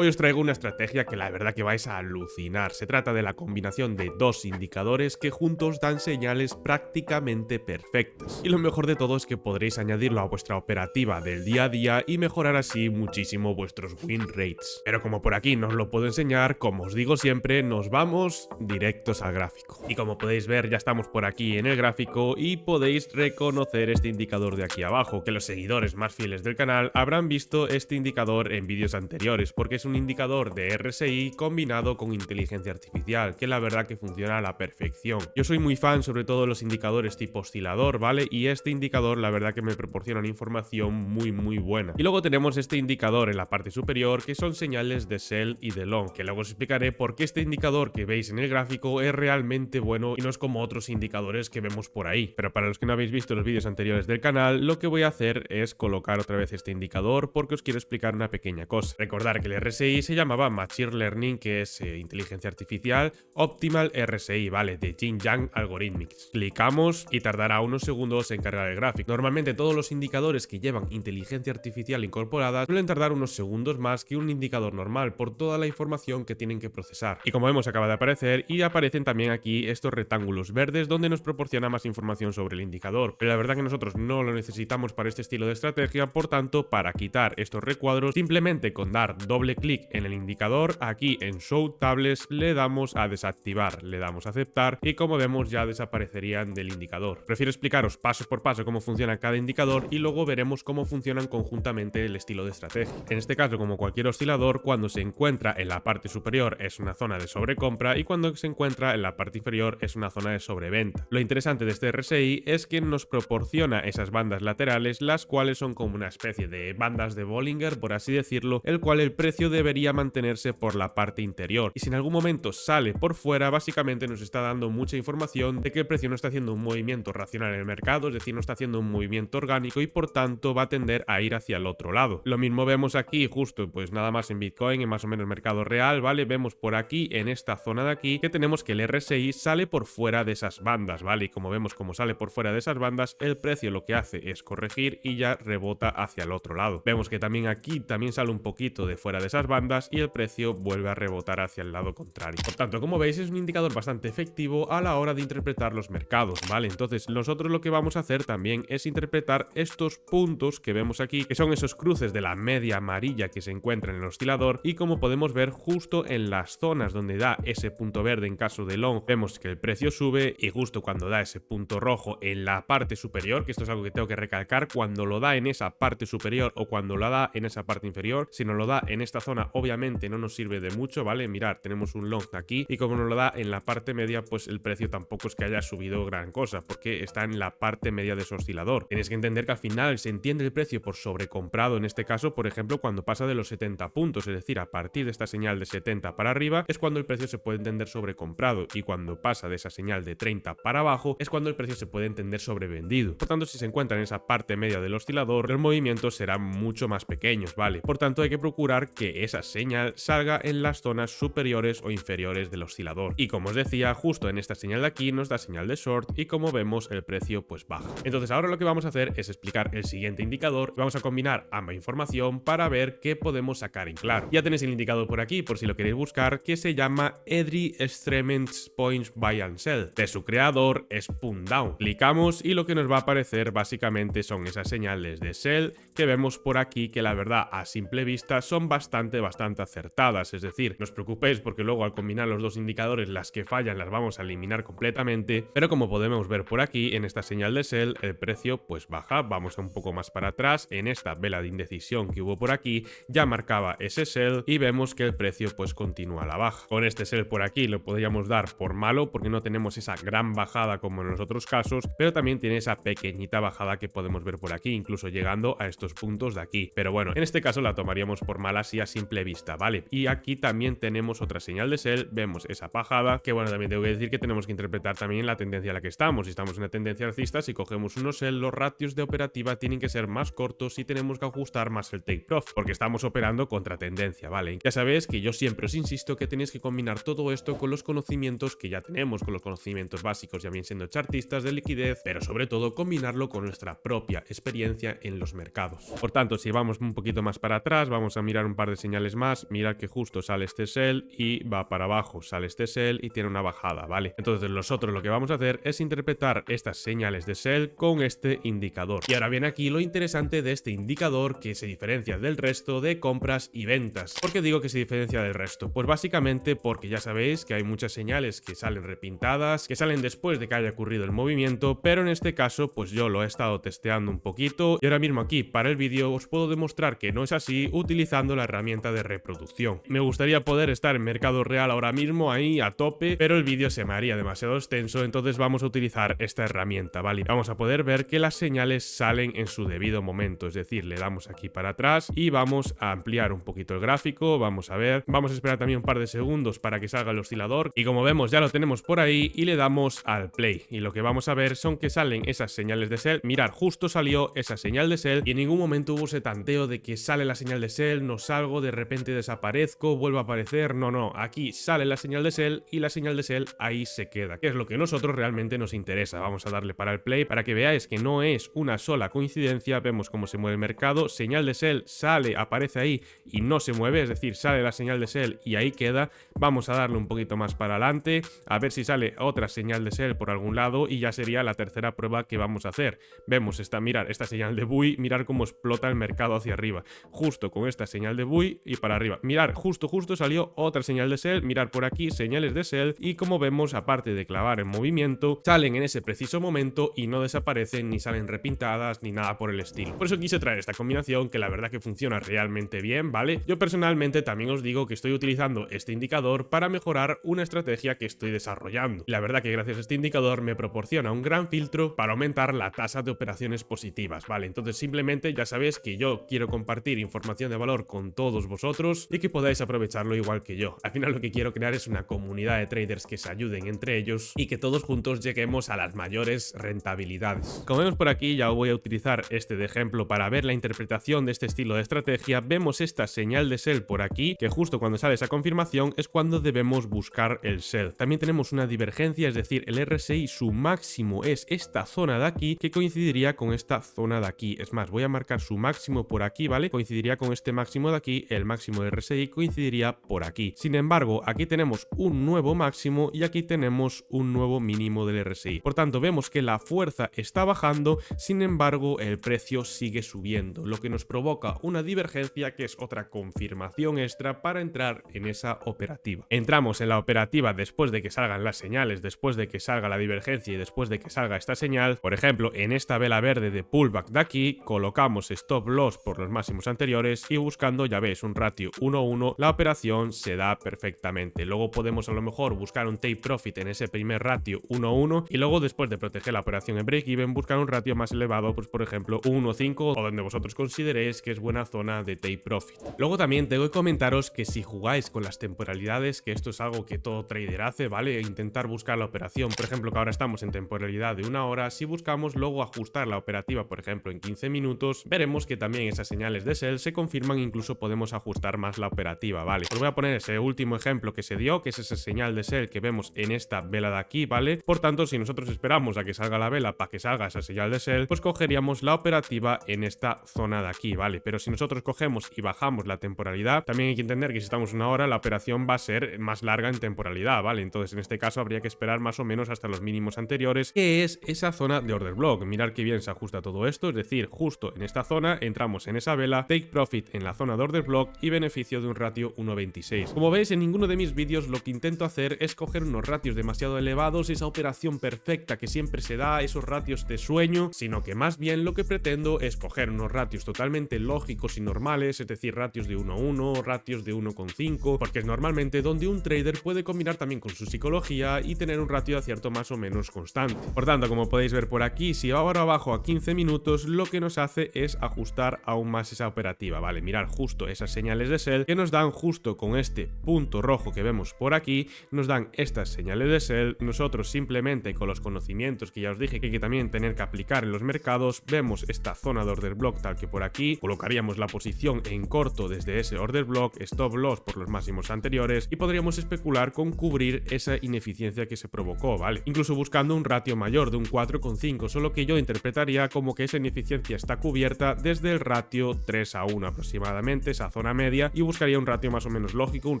Hoy os traigo una estrategia que la verdad que vais a alucinar. Se trata de la combinación de dos indicadores que juntos dan señales prácticamente perfectas. Y lo mejor de todo es que podréis añadirlo a vuestra operativa del día a día y mejorar así muchísimo vuestros win rates. Pero como por aquí no os lo puedo enseñar, como os digo siempre, nos vamos directos al gráfico. Y como podéis ver, ya estamos por aquí en el gráfico y podéis reconocer este indicador de aquí abajo, que los seguidores más fieles del canal habrán visto este indicador en vídeos anteriores, porque es un indicador de RSI combinado con inteligencia artificial, que la verdad que funciona a la perfección. Yo soy muy fan sobre todo de los indicadores tipo oscilador, ¿vale? Y este indicador la verdad que me proporciona una información muy buena. Y luego tenemos este indicador en la parte superior que son señales de sell y de long, que luego os explicaré por qué este indicador que veis en el gráfico es realmente bueno y no es como otros indicadores que vemos por ahí. Pero para los que no habéis visto los vídeos anteriores del canal, lo que voy a hacer es colocar otra vez este indicador porque os quiero explicar una pequeña cosa. Recordar que el RSI se llamaba Machine Learning, que es inteligencia artificial, Optimal RSI, ¿vale? De Jin-Yang Algorithmics. Clicamos y tardará unos segundos en cargar el gráfico. Normalmente todos los indicadores que llevan inteligencia artificial incorporada suelen tardar unos segundos más que un indicador normal por toda la información que tienen que procesar. Y como vemos acaba de aparecer y aparecen también aquí estos rectángulos verdes donde nos proporciona más información sobre el indicador. Pero la verdad que nosotros no lo necesitamos para este estilo de estrategia, por tanto, para quitar estos recuadros, simplemente con dar doble clic en el indicador, aquí en Show Tables le damos a desactivar, le damos a aceptar y como vemos ya desaparecerían del indicador. Prefiero explicaros paso por paso cómo funciona cada indicador y luego veremos cómo funcionan conjuntamente el estilo de estrategia. En este caso, como cualquier oscilador, cuando se encuentra en la parte superior es una zona de sobrecompra y cuando se encuentra en la parte inferior es una zona de sobreventa. Lo interesante de este RSI es que nos proporciona esas bandas laterales, las cuales son como una especie de bandas de Bollinger, por así decirlo, el cual el precio debería mantenerse por la parte interior. Y si en algún momento sale por fuera, básicamente nos está dando mucha información de que el precio no está haciendo un movimiento racional en el mercado, es decir, no está haciendo un movimiento orgánico y por tanto va a tender a ir hacia el otro lado. Lo mismo vemos aquí justo pues nada más en Bitcoin, en más o menos mercado real, ¿vale? Vemos por aquí en esta zona de aquí que tenemos que el RSI sale por fuera de esas bandas, ¿vale? Y como vemos como sale por fuera de esas bandas, el precio lo que hace es corregir y ya rebota hacia el otro lado. Vemos que también aquí también sale un poquito de fuera de esas bandas y el precio vuelve a rebotar hacia el lado contrario. Por tanto, como veis, es un indicador bastante efectivo a la hora de interpretar los mercados, ¿vale? Entonces, nosotros lo que vamos a hacer también es interpretar estos puntos que vemos aquí, que son esos cruces de la media amarilla que se encuentran en el oscilador y como podemos ver justo en las zonas donde da ese punto verde en caso de long, vemos que el precio sube y justo cuando da ese punto rojo en la parte superior, que esto es algo que tengo que recalcar, cuando lo da en esa parte superior o cuando lo da en esa parte inferior, si no lo da en esta zona obviamente no nos sirve de mucho, ¿vale? Mirad, tenemos un long aquí y como nos lo da en la parte media, pues el precio tampoco es que haya subido gran cosa, porque está en la parte media de su oscilador. Tienes que entender que al final se entiende el precio por sobrecomprado en este caso, por ejemplo, cuando pasa de los 70 puntos, es decir, a partir de esta señal de 70 para arriba es cuando el precio se puede entender sobrecomprado y cuando pasa de esa señal de 30 para abajo es cuando el precio se puede entender sobrevendido. Por tanto, si se encuentra en esa parte media del oscilador, los movimientos serán mucho más pequeños, ¿vale? Por tanto, hay que procurar que esa señal salga en las zonas superiores o inferiores del oscilador. Y como os decía, justo en esta señal de aquí nos da señal de short y como vemos el precio pues baja. Entonces ahora lo que vamos a hacer es explicar el siguiente indicador. Vamos a combinar ambas información para ver qué podemos sacar en claro. Ya tenéis el indicador por aquí por si lo queréis buscar, que se llama Edry Extrements Points Buy and Sell. De su creador es Down. Clicamos y lo que nos va a aparecer básicamente son esas señales de sell que vemos por aquí, que la verdad a simple vista son bastante acertadas, es decir, no os preocupéis porque luego al combinar los dos indicadores las que fallan las vamos a eliminar completamente, pero como podemos ver por aquí en esta señal de sell el precio pues baja. Vamos un poco más para atrás, en esta vela de indecisión que hubo por aquí ya marcaba ese sell y vemos que el precio pues continúa a la baja. Con este sell por aquí lo podríamos dar por malo porque no tenemos esa gran bajada como en los otros casos, pero también tiene esa pequeñita bajada que podemos ver por aquí, incluso llegando a estos puntos de aquí, pero bueno, en este caso la tomaríamos por mala así a simple vista, ¿vale? Y aquí también tenemos otra señal de sell, vemos esa bajada, que bueno, también tengo que decir que tenemos que interpretar también la tendencia a la que estamos. Si estamos en una tendencia alcista, si cogemos unos sell, los ratios de operativa tienen que ser más cortos y tenemos que ajustar más el take profit, porque estamos operando contra tendencia, ¿vale? Ya sabéis que yo siempre os insisto que tenéis que combinar todo esto con los conocimientos que ya tenemos, con los conocimientos básicos, ya bien siendo chartistas de liquidez, pero sobre todo combinarlo con nuestra propia experiencia en los mercados. Por tanto, si vamos un poquito más para atrás, vamos a mirar un par de señales señales más, mirad que justo sale este sell y va para abajo, sale este sell y tiene una bajada, ¿vale? Entonces nosotros lo que vamos a hacer es interpretar estas señales de sell con este indicador. Y ahora viene aquí lo interesante de este indicador que se diferencia del resto de compras y ventas. ¿Por qué digo que se diferencia del resto? Pues básicamente porque ya sabéis que hay muchas señales que salen repintadas, que salen después de que haya ocurrido el movimiento, pero en este caso pues yo lo he estado testeando un poquito y ahora mismo aquí para el vídeo os puedo demostrar que no es así utilizando la herramienta de reproducción. Me gustaría poder estar en mercado real ahora mismo ahí a tope, pero el vídeo se me haría demasiado extenso, entonces vamos a utilizar esta herramienta, ¿vale? Vamos a poder ver que las señales salen en su debido momento, es decir, le damos aquí para atrás y vamos a ampliar un poquito el gráfico, vamos a ver, vamos a esperar también un par de segundos para que salga el oscilador y como vemos ya lo tenemos por ahí y le damos al play y lo que vamos a ver son que salen esas señales de sell. Mirad, justo salió esa señal de sell y en ningún momento hubo ese tanteo de que sale la señal de sell, no salgo, de repente desaparezco, vuelvo a aparecer, no, aquí sale la señal de sell y la señal de sell ahí se queda, que es lo que a nosotros realmente nos interesa. Vamos a darle para el play para que veáis que no es una sola coincidencia, vemos cómo se mueve el mercado, señal de sell sale, aparece ahí y no se mueve, es decir, sale la señal de sell y ahí queda. Vamos a darle un poquito más para adelante, a ver si sale otra señal de sell por algún lado y ya sería la tercera prueba que vamos a hacer. Vemos mirar esta señal de buy, mirar cómo explota el mercado hacia arriba, justo con esta señal de buy y para arriba. Mirar, justo salió otra señal de sell, mirar por aquí señales de sell y como vemos, aparte de clavar en movimiento, salen en ese preciso momento y no desaparecen ni salen repintadas ni nada por el estilo. Por eso quise traer esta combinación que la verdad que funciona realmente bien, ¿vale? Yo personalmente también os digo que estoy utilizando este indicador para mejorar una estrategia que estoy desarrollando. Y la verdad que gracias a este indicador me proporciona un gran filtro para aumentar la tasa de operaciones positivas, ¿vale? Entonces simplemente ya sabéis que yo quiero compartir información de valor con todos vosotros y que podáis aprovecharlo igual que yo. Al final lo que quiero crear es una comunidad de traders que se ayuden entre ellos y que todos juntos lleguemos a las mayores rentabilidades. Como vemos por aquí, ya voy a utilizar este de ejemplo para ver la interpretación de este estilo de estrategia. Vemos esta señal de sell por aquí, que justo cuando sale esa confirmación es cuando debemos buscar el sell. También tenemos una divergencia, es decir, el RSI su máximo es esta zona de aquí, que coincidiría con esta zona de aquí. Es más, voy a marcar su máximo por aquí, ¿vale? Coincidiría con este máximo de aquí, el máximo de RSI coincidiría por aquí. Sin embargo, aquí tenemos un nuevo máximo y aquí tenemos un nuevo mínimo del RSI. Por tanto, vemos que la fuerza está bajando, sin embargo, el precio sigue subiendo, lo que nos provoca una divergencia que es otra confirmación extra para entrar en esa operativa. Entramos en la operativa después de que salgan las señales, después de que salga la divergencia y después de que salga esta señal. Por ejemplo, en esta vela verde de pullback de aquí, colocamos stop loss por los máximos anteriores y buscando, ya veis, un ratio 1:1, la operación se da perfectamente. Luego podemos a lo mejor buscar un take profit en ese primer ratio 1:1 y luego después de proteger la operación en break-even buscar un ratio más elevado, pues por ejemplo 1:5 o donde vosotros consideréis que es buena zona de take profit. Luego también tengo que comentaros que si jugáis con las temporalidades, que esto es algo que todo trader hace, ¿vale? Intentar buscar la operación, por ejemplo, que ahora estamos en temporalidad de 1 hora, si buscamos luego ajustar la operativa, por ejemplo, en 15 minutos, veremos que también esas señales de sell se confirman, incluso podemos ajustar más la operativa, ¿vale? Os voy a poner ese último ejemplo que se dio, que es esa señal de sell que vemos en esta vela de aquí, ¿vale? Por tanto, si nosotros esperamos a que salga la vela para que salga esa señal de sell, pues cogeríamos la operativa en esta zona de aquí, ¿vale? Pero si nosotros cogemos y bajamos la temporalidad, también hay que entender que si estamos 1 hora, la operación va a ser más larga en temporalidad, ¿vale? Entonces, en este caso, habría que esperar más o menos hasta los mínimos anteriores, que es esa zona de order block. Mirad que bien se ajusta todo esto, es decir, justo en esta zona entramos en esa vela, take profit en la zona de order block y beneficio de un ratio 1:26. Como veis, en ninguno de mis vídeos lo que intento hacer es coger unos ratios demasiado elevados, esa operación perfecta que siempre se da, esos ratios de sueño, sino que más bien lo que pretendo es coger unos ratios totalmente lógicos y normales, es decir, ratios de 1:1, ratios de 1,5, porque es normalmente donde un trader puede combinar también con su psicología y tener un ratio de acierto más o menos constante. Por tanto, como podéis ver por aquí, si ahora abajo a 15 minutos, lo que nos hace es ajustar aún más esa operativa, ¿vale? Mirar justo esas señales de sell que nos dan justo con este punto rojo que vemos por aquí, nos dan estas señales de sell. Nosotros simplemente con los conocimientos que ya os dije que hay que también tener que aplicar en los mercados, vemos esta zona de order block tal que por aquí, colocaríamos la posición en corto desde ese order block, stop loss por los máximos anteriores y podríamos especular con cubrir esa ineficiencia que se provocó, ¿vale? Incluso buscando un ratio mayor de un 4,5, solo que yo interpretaría como que esa ineficiencia está cubierta desde el ratio 3:1 aproximadamente, esa esta zona media y buscaría un ratio más o menos lógico, un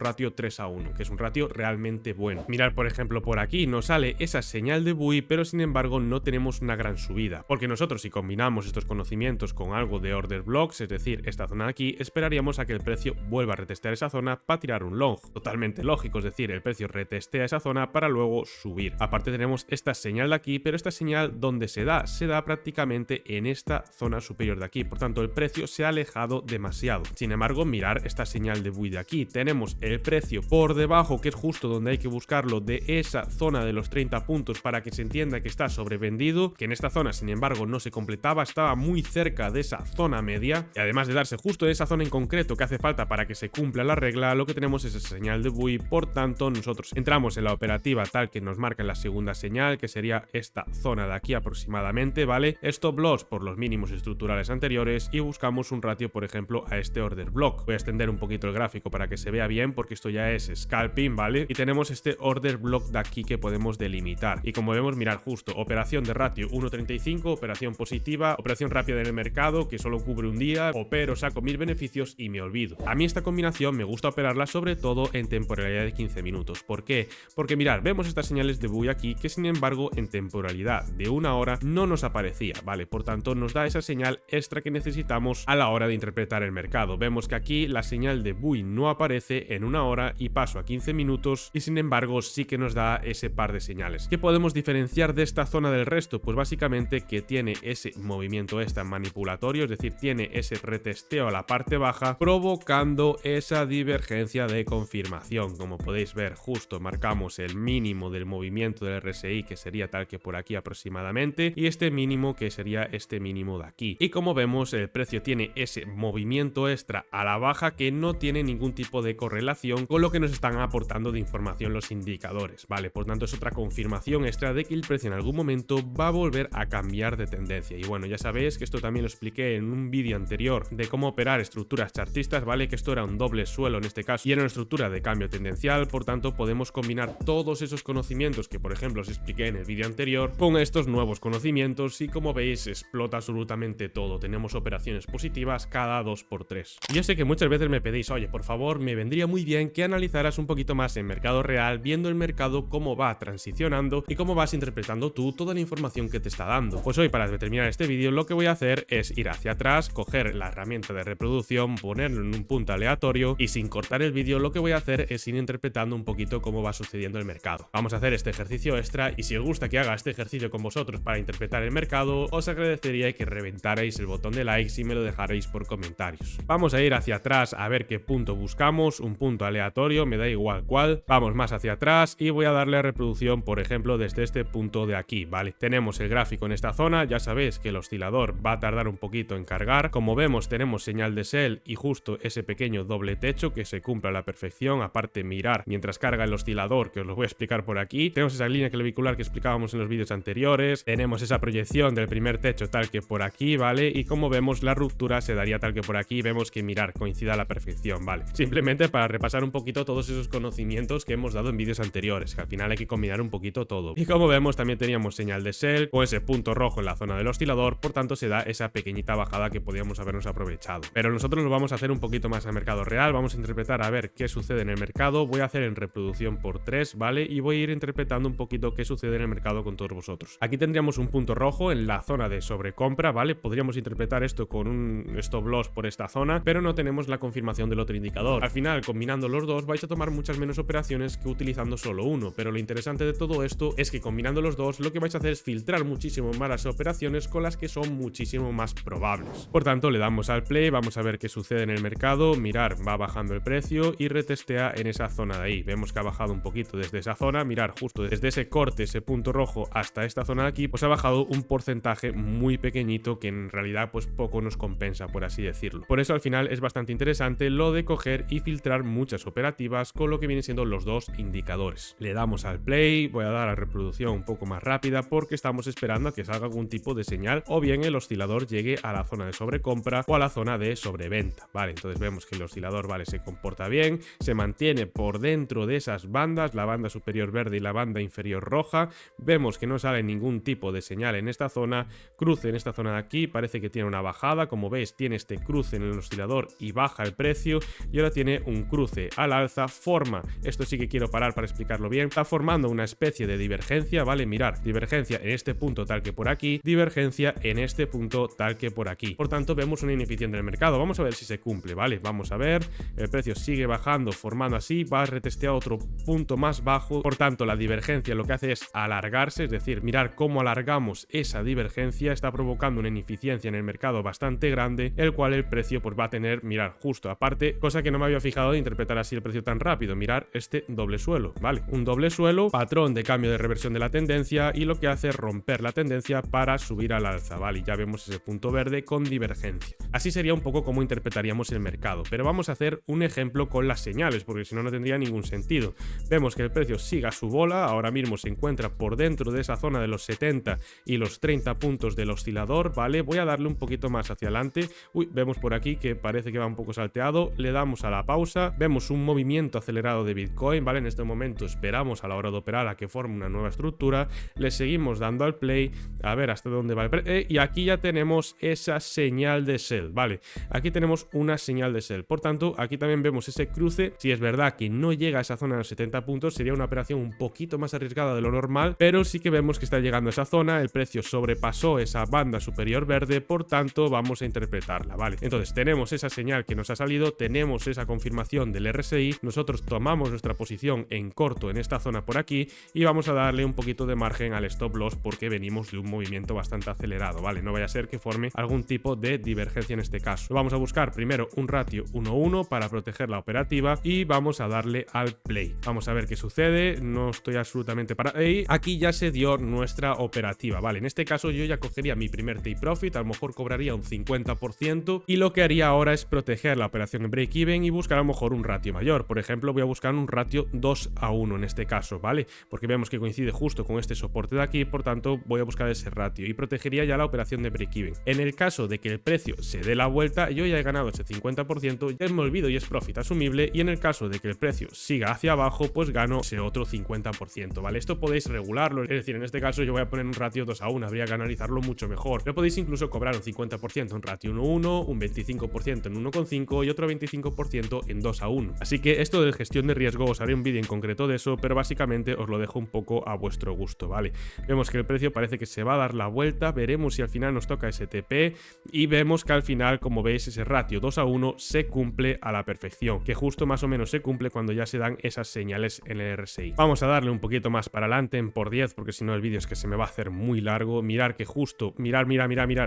ratio 3:1, que es un ratio realmente bueno. Mirad, por ejemplo, por aquí nos sale esa señal de buy, pero sin embargo no tenemos una gran subida, porque nosotros si combinamos estos conocimientos con algo de order blocks, es decir, esta zona de aquí, esperaríamos a que el precio vuelva a retestear esa zona para tirar un long. Totalmente lógico, es decir, el precio retestea esa zona para luego subir. Aparte tenemos esta señal de aquí, pero esta señal ¿dónde se da? Se da prácticamente en esta zona superior de aquí, por tanto el precio se ha alejado demasiado. Sin embargo, mirar esta señal de buy de aquí, tenemos el precio por debajo, que es justo donde hay que buscarlo, de esa zona de los 30 puntos para que se entienda que está sobrevendido, que en esta zona sin embargo no se completaba, estaba muy cerca de esa zona media, y además de darse justo en esa zona en concreto que hace falta para que se cumpla la regla, lo que tenemos es esa señal de buy. Por tanto, nosotros entramos en la operativa tal que nos marca en la segunda señal, que sería esta zona de aquí aproximadamente, ¿vale? Stop loss por los mínimos estructurales anteriores y buscamos un ratio, por ejemplo, a este order block. Voy a extender un poquito el gráfico para que se vea bien, porque esto ya es scalping, ¿vale? Y tenemos este order block de aquí que podemos delimitar. Y como vemos, mirar justo, operación de ratio 1.35, operación positiva, operación rápida en el mercado, que solo cubre un día, opero, saco mis beneficios y me olvido. A mí esta combinación me gusta operarla sobre todo en temporalidad de 15 minutos. ¿Por qué? Porque mirar, vemos estas señales de buy aquí que sin embargo en temporalidad de una hora no nos aparecía, ¿vale? Por tanto nos da esa señal extra que necesitamos a la hora de interpretar el mercado. Vemos que aquí la señal de buy no aparece en una hora y paso a 15 minutos y sin embargo sí que nos da ese par de señales. ¿Qué podemos diferenciar de esta zona del resto? Pues básicamente que tiene ese movimiento extra manipulatorio, es decir, tiene ese retesteo a la parte baja, provocando esa divergencia de confirmación. Como podéis ver, justo marcamos el mínimo del movimiento del RSI, que sería tal que por aquí aproximadamente, y este mínimo que sería este mínimo de aquí. Y como vemos, el precio tiene ese movimiento extra a la baja que no tiene ningún tipo de correlación con lo que nos están aportando de información los indicadores, ¿vale? Por tanto, es otra confirmación extra de que el precio en algún momento va a volver a cambiar de tendencia. Y bueno, ya sabéis que esto también lo expliqué en un vídeo anterior de cómo operar estructuras chartistas, ¿vale? Que esto era un doble suelo en este caso y era una estructura de cambio tendencial, por tanto podemos combinar todos esos conocimientos que por ejemplo os expliqué en el vídeo anterior con estos nuevos conocimientos y como veis explota absolutamente todo. Tenemos operaciones positivas cada 2x3. Yo sé que muchas veces me pedís, oye, por favor, me vendría muy bien que analizaras un poquito más en mercado real, viendo el mercado cómo va transicionando y cómo vas interpretando tú toda la información que te está dando. Pues hoy, para terminar este vídeo, lo que voy a hacer es ir hacia atrás, coger la herramienta de reproducción, ponerlo en un punto aleatorio y sin cortar el vídeo lo que voy a hacer es ir interpretando un poquito cómo va sucediendo el mercado. Vamos a hacer este ejercicio extra y si os gusta que haga este ejercicio con vosotros para interpretar el mercado, os agradecería que reventarais el botón de likes y me lo dejarais por comentarios. Vamos a ir hacia atrás a ver qué punto buscamos, un punto aleatorio, me da igual cuál. Vamos más hacia atrás y voy a darle a reproducción, por ejemplo, desde este punto de aquí, ¿vale? Tenemos el gráfico en esta zona, ya sabéis que el oscilador va a tardar un poquito en cargar. Como vemos, tenemos señal de sell y justo ese pequeño doble techo que se cumple a la perfección. Aparte, mirar mientras carga el oscilador, que os lo voy a explicar por aquí. Tenemos esa línea clavicular que explicábamos en los vídeos anteriores. Tenemos esa proyección del primer techo tal que por aquí, ¿vale? Y como vemos, la ruptura se daría tal que por aquí. Vemos que mirar coincide a la perfección, ¿vale? Simplemente para repasar un poquito todos esos conocimientos que hemos dado en vídeos anteriores, que al final hay que combinar un poquito todo. Y como vemos, también teníamos señal de sell con ese punto rojo en la zona del oscilador, por tanto se da esa pequeñita bajada que podíamos habernos aprovechado. Pero nosotros lo vamos a hacer un poquito más a mercado real, vamos a interpretar a ver qué sucede en el mercado. Voy a hacer en reproducción por 3, ¿vale? Y voy a ir interpretando un poquito qué sucede en el mercado con todos vosotros. Aquí tendríamos un punto rojo en la zona de sobrecompra, ¿vale? Podríamos interpretar esto con un stop loss por esta zona, pero no tenemos la confirmación del otro indicador. Al final, combinando los dos, vais a tomar muchas menos operaciones que utilizando solo uno, pero lo interesante de todo esto es que combinando los dos, lo que vais a hacer es filtrar muchísimo más las operaciones con las que son muchísimo más probables. Por tanto, le damos al play, vamos a ver qué sucede en el mercado. Mirar, va bajando el precio y retestea en esa zona de ahí. Vemos que ha bajado un poquito desde esa zona. Mirar, justo desde ese corte, ese punto rojo hasta esta zona de aquí, pues ha bajado un porcentaje muy pequeñito que en realidad pues poco nos compensa, por así decirlo. Por eso al final es bastante interesante lo de coger y filtrar muchas operativas con lo que vienen siendo los dos indicadores. Le damos al play, voy a dar a reproducción un poco más rápida porque estamos esperando a que salga algún tipo de señal o bien el oscilador llegue a la zona de sobrecompra o a la zona de sobreventa, ¿vale? Entonces vemos que el oscilador, ¿vale? Se comporta bien, se mantiene por dentro de esas bandas, la banda superior verde y la banda inferior roja. Vemos que no sale ningún tipo de señal en esta zona, cruce en esta zona de aquí, parece que tiene una bajada, como veis tiene este cruce en el oscilador y baja el precio y ahora tiene un cruce al alza, forma, esto sí que quiero parar para explicarlo bien, está formando una especie de divergencia, ¿vale? Mirar, divergencia en este punto tal que por aquí, divergencia en este punto tal que por aquí. Por tanto, vemos una ineficiencia del mercado. Vamos a ver si se cumple, ¿vale? Vamos a ver, el precio sigue bajando, formando así, va a retestear otro punto más bajo, por tanto, la divergencia lo que hace es alargarse, es decir, mirar cómo alargamos esa divergencia, está provocando una ineficiencia en el mercado bastante grande, el cual el precio pues va a tener, mirar, justo aparte, cosa que no me había fijado de interpretar así el precio tan rápido, mirar este doble suelo, ¿vale? Un doble suelo, patrón de cambio de reversión de la tendencia y lo que hace es romper la tendencia para subir al alza, ¿vale? Y ya vemos ese punto verde con divergencia. Así sería un poco como interpretaríamos el mercado, pero vamos a hacer un ejemplo con las señales, porque si no, no tendría ningún sentido. Vemos que el precio siga su bola, ahora mismo se encuentra por dentro de esa zona de los 70 y los 30 puntos del oscilador, ¿vale? Voy a darle un poquito más hacia adelante. Uy, vemos por aquí que parece que va un poco salteado, le damos a la pausa, vemos un movimiento acelerado de Bitcoin, ¿vale? En este momento esperamos a la hora de operar a que forme una nueva estructura, le seguimos dando al play, a ver hasta dónde va el precio, y aquí ya tenemos esa señal de sell, ¿vale? Aquí tenemos una señal de sell, por tanto, aquí también vemos ese cruce. Si es verdad que no llega a esa zona de los 70 puntos, sería una operación un poquito más arriesgada de lo normal, pero sí que vemos que está llegando a esa zona, el precio sobrepasó esa banda superior verde, por tanto vamos a interpretarla, ¿vale? Entonces tenemos esa señal que nos ha salido, tenemos esa confirmación del RSI, nosotros tomamos nuestra posición en corto en esta zona por aquí y vamos a darle un poquito de margen al stop loss porque venimos de un movimiento bastante acelerado, ¿vale? No vaya a ser que forme algún tipo de divergencia en este caso. Vamos a buscar primero un ratio 1:1 para proteger la operativa y vamos a darle al play. Vamos a ver qué sucede, no estoy absolutamente para... Y aquí ya se dio nuestra operativa, ¿vale? En este caso yo ya cogería mi primer take profit, a lo mejor cobraría un 50% y lo que haría ahora es proteger la operación en break-even y buscar a lo mejor un ratio mayor. Por ejemplo, voy a buscar un ratio 2:1 en este caso, ¿vale? Porque vemos que coincide justo con este soporte de aquí, por tanto voy a buscar ese ratio y protegería ya la operación de break-even. En el caso de que el precio se dé la vuelta, yo ya he ganado ese 50%, ya me olvido y es profit asumible, y en el caso de que el precio siga hacia abajo, pues gano ese otro 50%, ¿vale? Esto podéis regularlo, es decir, en este caso yo voy a poner un ratio 2:1, habría que analizarlo mucho mejor, pero podéis incluso cobrar un 50% en ratio 1:1, un 25% en 1,5 y otro 25% en 2:1. Así que esto de gestión de riesgo os haré un vídeo en concreto de eso, pero básicamente os lo dejo un poco a vuestro gusto, ¿vale? Vemos que el precio parece que se va a dar la vuelta, veremos si al final nos toca ese TP y vemos que al final, como veis, ese ratio 2:1 se cumple a la perfección, que justo más o menos se cumple cuando ya se dan esas señales en el RSI. Vamos a darle un poquito más para adelante en por 10 porque si no el vídeo es que se me va a hacer muy largo. Mirar que justo, mirar,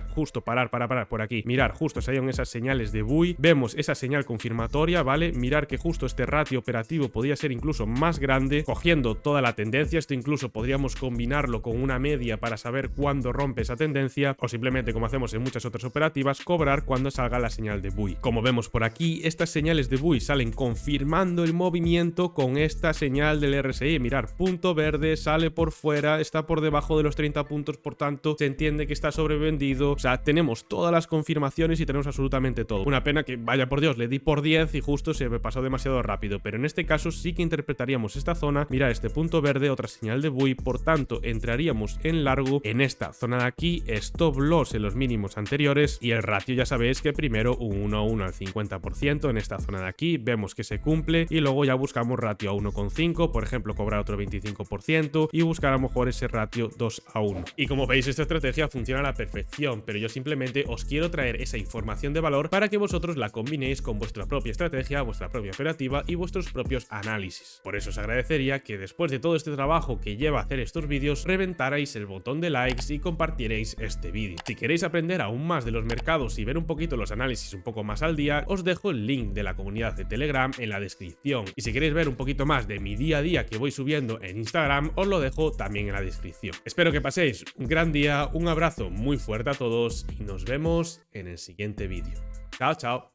justo parar por aquí, mirar, justo se hayan esas señales de buy, vemos esa señal confirmatoria, ¿vale? Mirar que justo este ratio operativo podría ser incluso más grande, cogiendo toda la tendencia, esto incluso podríamos combinarlo con una media para saber cuándo rompe esa tendencia, o simplemente, como hacemos en muchas otras operativas, cobrar cuando salga la señal de buy. Como vemos por aquí, estas señales de buy salen confirmando el movimiento con esta señal del RSI, mirar, punto verde, sale por fuera, está por debajo de los 30 puntos, por tanto, se entiende que está sobrevendido, o sea, tenemos todas las confirmaciones y tenemos absolutamente todo. Una pena que, vaya por Dios, le di por 10 y justo se me pasó demasiado rápido, pero en este caso sí que interpretaríamos esta zona, mirar este punto verde, otra señal de buy, por tanto, entraríamos en largo en esta zona de aquí, stop loss en los mínimos anteriores y el ratio ya sabéis que primero un 1:1 al 50% en esta zona de aquí, vemos que se cumple y luego ya buscamos ratio a 1,5, por ejemplo, cobrar otro 25% y buscar a lo mejor ese ratio 2:1. Y como veis, esta estrategia funciona a la perfección, pero yo simplemente os quiero traer esa información de valor para que vosotros la combinéis con vuestra propia estrategia, vuestra propia operativa y vuestros propios análisis. Por eso os agradecería que después de todo este trabajo que lleva a hacer estos vídeos, reventarais el botón de likes y compartierais este vídeo. Si queréis aprender aún más de los mercados y ver un poquito los análisis un poco más al día, os dejo el link de la comunidad de Telegram en la descripción. Y si queréis ver un poquito más de mi día a día que voy subiendo en Instagram, os lo dejo también en la descripción. Espero que paséis un gran día, un abrazo muy fuerte a todos y nos vemos en el siguiente vídeo. Chao, chao.